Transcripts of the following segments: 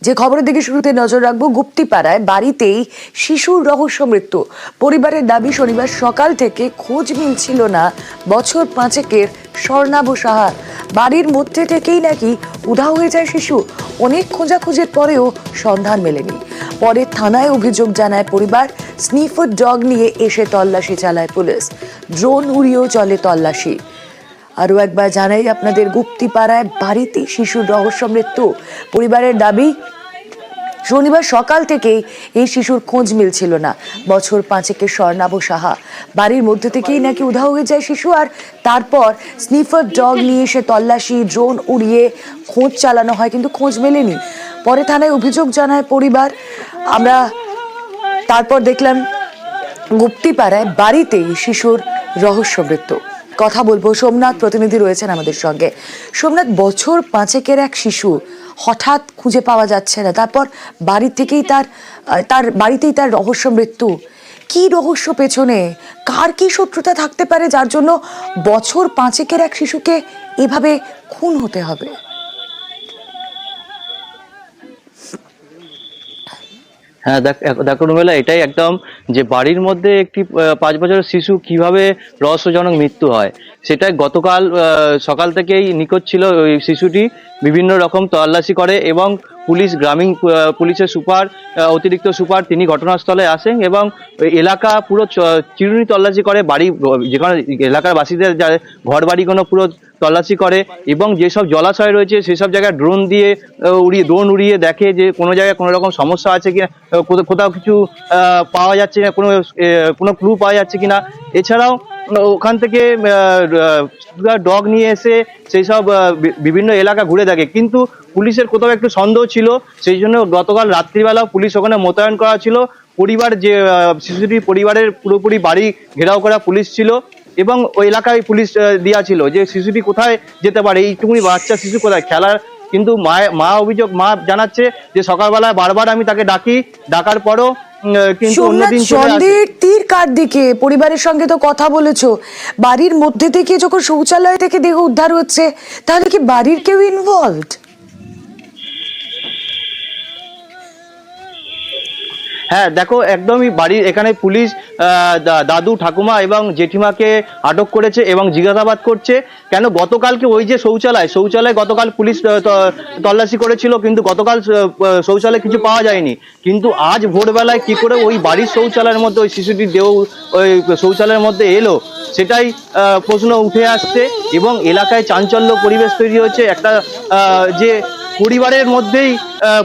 যে খবরের দিকে শুরুতে নজর রাখবো, গুপ্তিপাড়ায় বাড়িতেই শিশুর রহস্য মৃত্যু। পরিবারের দাবি, শনিবার সকাল থেকে খোঁজ মিলছিল না বছর 5-এর স্বর্ণাভ সাহার। বাড়ির মধ্যে থেকেই নাকি উধাও হয়ে যায় শিশু। অনেক খোঁজাখুঁজির পরেও সন্ধান মেলেনি। পরে থানায় অভিযোগ জানায় পরিবার। স্নিফার ডগ নিয়ে এসে তল্লাশি চালায় পুলিশ। ড্রোন উড়িয়েও চলে তল্লাশি। আরও একবার জানাই আপনাদের, গুপ্তিপাড়ায় বাড়িতে শিশুর রহস্য মৃত্যু। পরিবারের দাবি, শনিবার সকাল থেকেই এই শিশুর খোঁজ মিলছিল না বছর 5-এর স্বর্ণাভ সাহা। বাড়ির মধ্যে থেকেই নাকি উধাও হয়ে যায় শিশু। আর তারপর স্নিফার ডগ নিয়ে এসে তল্লাশি, ড্রোন উড়িয়ে খোঁজ চালানো হয়, কিন্তু খোঁজ মেলেনি। পরে থানায় অভিযোগ জানায় পরিবার। আমরা তারপর দেখলাম গুপ্তিপাড়ায় বাড়িতেই শিশুর রহস্য মৃত্যু। কথা বলবো, সোমনাথ প্রতিনিধি রয়েছেন আমাদের সঙ্গে। সোমনাথ, বছর 5-এর এক শিশু হঠাৎ খুঁজে পাওয়া যাচ্ছে না, তারপর বাড়ি থেকেই তার বাড়িতেই তার রহস্য মৃত্যু। কি রহস্য পেছনে? কার কি শত্রুতা থাকতে পারে যার জন্য বছর 5-এর এক শিশুকে এভাবে খুন হতে হবে? হ্যাঁ, দেখো রুমেলা, এটাই একদম যে বাড়ির মধ্যে একটি 5 বছরের শিশু কিভাবে রহস্যজনক মৃত্যু হয়, সেটাই গতকাল সকাল থেকেই নিখোঁজ ছিল ওই শিশুটি। বিভিন্ন রকম তল্লাশি করে এবং পুলিশ, গ্রামীণ পুলিশের সুপার, অতিরিক্ত সুপার, তিনি ঘটনাস্থলে আসেন এবং এলাকা পুরো চিরুনি তল্লাশি করে। বাড়ি, যেখানে এলাকার বাসীদের ঘর বাড়িগুলো পুরো তল্লাশি করে এবং যেসব জলাশয় রয়েছে সেসব জায়গায় ড্রোন উড়িয়ে দেখে যে কোনো জায়গায় কোনো রকম সমস্যা আছে কিনা, কোথাও কিছু পাওয়া যাচ্ছে না, কোনো ক্লু পাওয়া যাচ্ছে কিনা। এছাড়াও ওখান থেকে ডগ নিয়ে এসে সেই সব বিভিন্ন এলাকা ঘুরে দেখে, কিন্তু পুলিশের কোথাও একটু সন্দেহ ছিল। সেই জন্য গতকাল রাত্রিবেলা পুলিশ ওখানে মোতায়েন করা ছিল। পরিবার, যে শিশুটির পরিবারের পুরোপুরি বাড়ি ঘেরাও করা পুলিশ ছিল এবং ওই এলাকায় পুলিশ দেওয়া ছিল যে শিশুটি কোথায় যেতে পারে, এইটুকুনি বাচ্চা শিশু কোথায় খেলার। কিন্তু মা জানাচ্ছে যে সকালবেলায় বারবার আমি তাকে ডাকার পরও কিন্তু অন্যদিন সন্দেহের তীর কার দিকে? পরিবারের সঙ্গে তো কথা বলেছো, বাড়ির মধ্যে থেকে যখন শৌচালয় থেকে দেহ উদ্ধার হচ্ছে, তাহলে কি বাড়ির কেউ ইনভলভড? হ্যাঁ দেখো, একদমই বাড়ির এখানে পুলিশ দাদু, ঠাকুমা এবং জেঠিমাকে আটক করেছে এবং জিজ্ঞাসাবাদ করছে। কেন গতকালকে ওই যে শৌচালয় গতকাল পুলিশ তল্লাশি করেছিল, কিন্তু গতকাল শৌচালয়ে কিছু পাওয়া যায়নি। কিন্তু আজ ভোরবেলায় কি করে ওই বাড়ির শৌচালয়ের মধ্যে ওই শিশুটির দেহ ওই শৌচালয়ের মধ্যে এলো, সেটাই প্রশ্ন উঠে আসছে এবং এলাকায় চাঞ্চল্য পরিবেশ তৈরি হচ্ছে। একটা যে পরিবারের মধ্যেই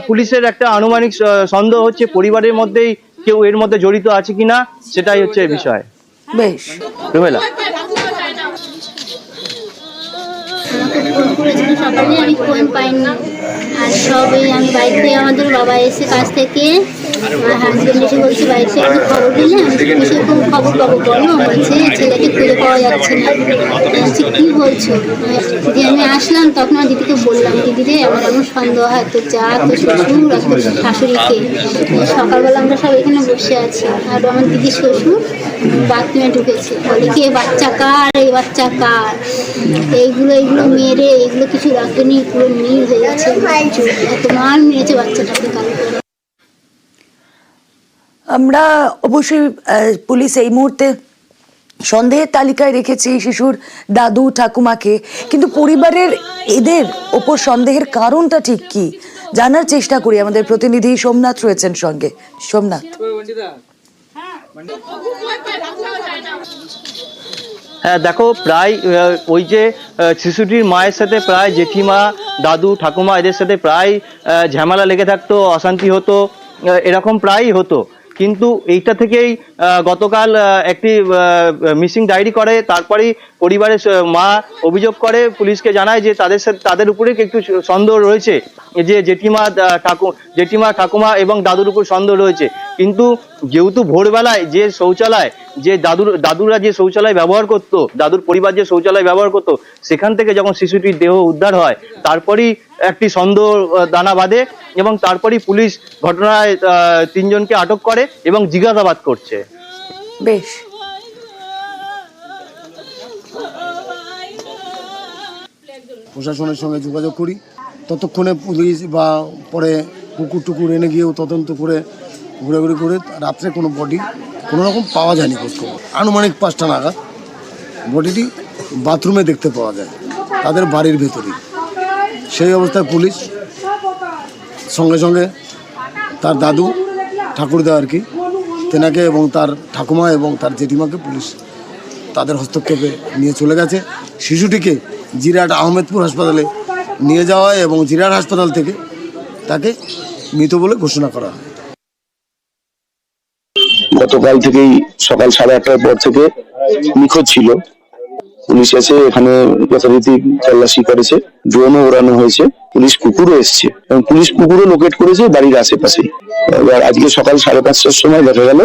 পুলিশের একটা আনুমানিক সন্দেহ হচ্ছে পরিবারের মধ্যেই কেউ এর মধ্যে জড়িত আছে কিনা, সেটাই হচ্ছে বিষয়। বেশ, রুমেলা, সকালে আমি ফোন পাইনি। আর সবই আমি বাড়িতে, আমাদের বাবা এসে কাছ থেকে আমার হাজবেন্ড এসে বলছে বাড়িতে একটু খবর দিলে আমি কিসে কোনো খবর পাবো বলো, বলছে ছেলেকে খুঁজে পাওয়া যাচ্ছে না। বলছি কি বলছো? দিদি আমি আসলাম, তখন আমার দিদিকে বললাম, দিদি রে আমার এমন সন্দেহ হয়, তো যা তো শ্বশুর আর তোর শাশুড়িকে। সকালবেলা আমরা সব এখানে বসে আছি, আর আমার দিদি শ্বশুর বাথরুমে ঢুকেছে, বলে কি এই বাচ্চা কার, এই বাচ্চা কার, এইগুলো মেরে এগুলো কিছু রাখেনি, পুরো নীল হয়ে গেছে, এত মার মেরেছে বাচ্চাটাকে কালকে। আমরা অবশ্যই পুলিশ এই মুহূর্তে সন্দেহের তালিকায় রেখেছে শিশুর দাদু, ঠাকুমাকে, কিন্তু পরিবারের এদের ওপর সন্দেহের কারণটা ঠিক কি জানার চেষ্টা করি। আমাদের প্রতিনিধি সোমনাথ রয়েছেন সঙ্গে। সোমনাথ, হ্যাঁ দেখো, প্রায় ওই যে শিশুটির মায়ের সাথে প্রায় জেঠিমা, দাদু, ঠাকুমা এদের সাথে প্রায় ঝামেলা লেগে থাকতো, অশান্তি হতো, এরকম প্রায়ই হতো। কিন্তু এইটা থেকেই গতকাল একটি মিসিং ডায়েরি করে। তারপরেই পরিবারের মা অভিযোগ করে, পুলিশকে জানায় যে তাদের উপরে একটু সন্দেহ রয়েছে, যে জেঠিমা, ঠাকুমা এবং দাদুর উপর সন্দেহ রয়েছে। কিন্তু যেহেতু ভোরবেলায় যে শৌচালয়, যে দাদুরা যে শৌচালয় ব্যবহার করতো, দাদুর পরিবার যে শৌচালয় ব্যবহার করতো, সেখান থেকে যখন শিশুটির দেহ উদ্ধার হয়, তারপরেই একটি সন্দেহ দানা বাঁধে এবং তারপরেই পুলিশ ঘটনায় 3 জনকে আটক করে এবং জিজ্ঞাসাবাদ করছে। বেশ, প্রশাসনের সঙ্গে যোগাযোগ করি, ততক্ষণে পুলিশ বা পরে কুকুর টুকুর এনে গিয়েও তদন্ত করে ঘোরাঘুরি করে রাত্রে কোনো বডি কোনো রকম পাওয়া যায়নি খোঁজখবর। আনুমানিক 5টা নাগাদ বডিটি বাথরুমে দেখতে পাওয়া যায়, তাদের বাড়ির ভেতরেই। সেই অবস্থায় পুলিশ সঙ্গে সঙ্গে তার দাদু ঠাকুরদা আর কি তেনাকে এবং তার ঠাকুমা এবং তার জেঠিমাকে পুলিশ তাদের হস্তক্ষেপে নিয়ে চলে গেছে। শিশুটিকে জিরাট আহমেদপুর হাসপাতালে নিয়ে যাওয়া হয় এবং জিরাট হাসপাতাল থেকে তাকে মৃত বলে ঘোষণা করা হয়। গতকাল থেকেই সকাল 8:30টার পর থেকে নিখোঁজ ছিল। পুলিশ এসে এখানে যথারীতি তল্লাশি করেছে, ড্রোনও ওড়ানো হয়েছে, পুলিশ কুকুরও এসছে এবং পুলিশ কুকুরও লোকেট করেছে বাড়ির আশেপাশে। এবার আজকে সকাল 5:30টার সময় দেখা গেল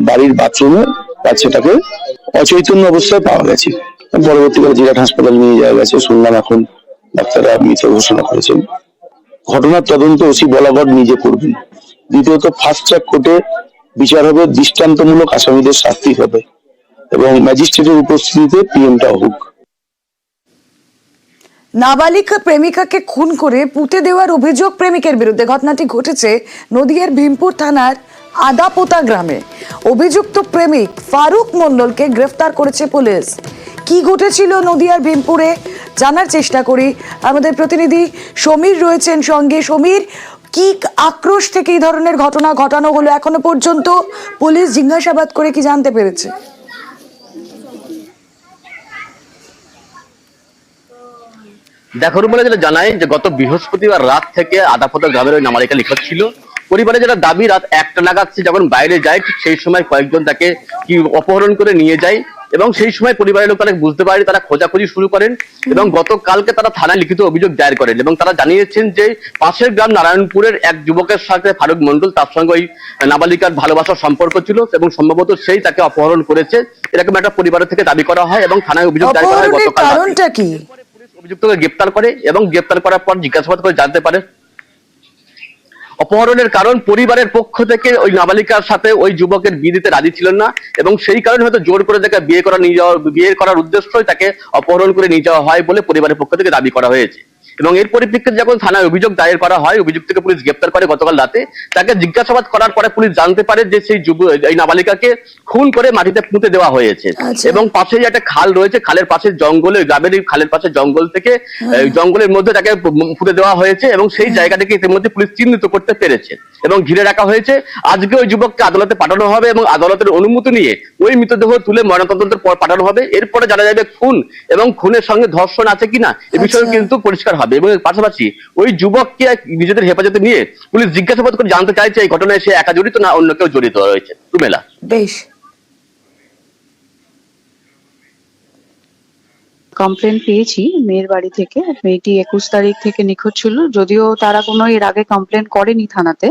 বাড়ির বাথরুমে বাচ্চাটাকে অচৈতন্য অবস্থায় পাওয়া গেছে। পরবর্তীকালে জিরাট হাসপাতাল নিয়ে যাওয়া গেছে, শুনলাম এখন ডাক্তাররা মৃত ঘোষণা করেছেন। ঘটনার তদন্ত ওসি বলাগড় নিজে করবেন। দ্বিতীয়ত ফাস্ট ট্র্যাক কোর্টে বিচার হবে, দৃষ্টান্তমূলক আসামিদের শাস্তি হবে এবং ম্যাজিস্ট্রেটের উপস্থিতিতে পিএমটা হোক। নাবালিকা প্রেমিকাকে খুন করে পুঁতে দেওয়ার অভিযোগ প্রেমিকের বিরুদ্ধে। ঘটনাটি ঘটেছে নদিয়ার ভীমপুর থানার আদাপোতা গ্রামে। অভিযুক্ত প্রেমিক ফারুক মণ্ডলকে গ্রেফতার করেছে পুলিশ। কি ঘটেছিল নদিয়ার ভীমপুরে জানার চেষ্টা করি। আমাদের প্রতিনিধি সমীর রয়েছেন সঙ্গে। সমীর, কি আক্রোশ থেকে এই ধরনের ঘটনা ঘটানো হলো এখনো পর্যন্ত পুলিশ জিজ্ঞাসাবাদ করে কি জানতে পেরেছে? দেখো বলে যেটা জানাই যে গত বৃহস্পতিবার রাত থেকে আদাপোতা গ্রামের ওই নাবালিকা নিখোঁজ ছিল। পরিবারে যেটা দাবি, রাত 1টা নাগাদ সে যখন বাইরে যায় ঠিক সেই সময় কয়েকজন তাকে কি অপহরণ করে নিয়ে যায় এবং সেই সময় পরিবারের লোক তারা বুঝতে পারে, তারা খোঁজাখুঁজি শুরু করেন এবং গতকালকে তারা থানায় লিখিত অভিযোগ দায়ের করেন এবং তারা জানিয়েছেন যে পাশের গ্রাম নারায়ণপুরের এক যুবকের সাথে ফারুক মণ্ডল, তার সঙ্গে ওই নাবালিকার ভালোবাসার সম্পর্ক ছিল এবং সম্ভবত সেই তাকে অপহরণ করেছে, এরকম একটা পরিবারের থেকে দাবি করা হয় এবং থানায় অভিযোগ দায়ের করা হয়। গতকাল কারণটা কি? অভিযুক্তকে গ্রেপ্তার করে এবং গ্রেপ্তার করার পর জিজ্ঞাসাবাদ করে জানতে পারে অপহরণের কারণ। পরিবারের পক্ষ থেকে ওই নাবালিকার সাথে ওই যুবকের বিয়ে দিতে রাজি ছিলেন না এবং সেই কারণে হয়তো জোর করে তাকে বিয়ে করার উদ্দেশ্যই তাকে অপহরণ করে নিয়ে যাওয়া হয় বলে পরিবারের পক্ষ থেকে দাবি করা হয়েছে। এবং এর পরিপ্রেক্ষিতে যখন থানায় অভিযোগ দায়ের করা হয়, অভিযুক্তকে পুলিশ গ্রেপ্তার করে গতকাল রাতে। তাকে জিজ্ঞাসাবাদ করার পরে পুলিশ জানতে পারে যে সেই এই নাবালিকাকে খুন করে মাটিতে পুঁতে দেওয়া হয়েছে এবং পাশে একটা খাল রয়েছে, খালের পাশে জঙ্গলে, গ্রামের খালের পাশে জঙ্গল থেকে জঙ্গলের মধ্যে তাকে পুঁতে দেওয়া হয়েছে এবং সেই জায়গাটাকে ইতিমধ্যে পুলিশ চিহ্নিত করতে পেরেছে এবং ঘিরে রাখা হয়েছে। আজকে ওই যুবককে আদালতে পাঠানো হবে এবং আদালতের অনুমতি নিয়ে ওই মৃতদেহ তুলে ময়নাতদন্তের পর পাঠানো হবে। এরপরে জানা যাবে খুন এবং খুনের সঙ্গে ধর্ষণ আছে কিনা এ বিষয়ে কিন্তু পরিষ্কার হবে। এবং এর পাশাপাশি ওই যুবককে নিজেদের হেফাজতে নিয়ে পুলিশ জিজ্ঞাসাবাদ করে জানতে চাইছে এই ঘটনায় সে একা জড়িত না অন্য কেউ জড়িত রয়েছে। রুমেলা, বেশ। কমপ্লেন পেয়েছি মেয়ের বাড়ি থেকে। মেয়েটি 21 তারিখ থেকে নিখোঁজ ছিল, যদিও তারা কোনো এর আগে কমপ্লেন করেনি থানাতে।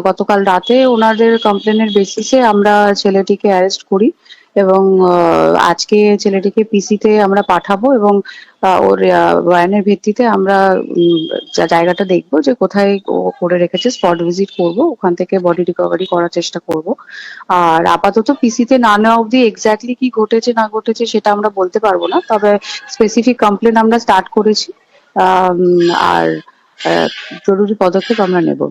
গতকাল রাতে ওনাদের কমপ্লেনের বেসিসে আমরা ছেলেটিকে অ্যারেস্ট করি এবং আজকে ছেলেটিকে পিসিতে আমরা পাঠাবো এবং ওর বয়ানের ভিত্তিতে আমরা জায়গাটা দেখবো যে কোথায় ও করে রেখেছে, স্পট ভিজিট করব, ওখান থেকে বডি রিকভারি করার চেষ্টা করব। আর আপাতত পিসিতে না নেওয়া অবধি এক্স্যাক্টলি কি ঘটেছে না ঘটেছে সেটা আমরা বলতে পারবো না, তবে স্পেসিফিক কমপ্লেন আমরা স্টার্ট করেছি আর জরুরি পদক্ষেপ আমরা নেব।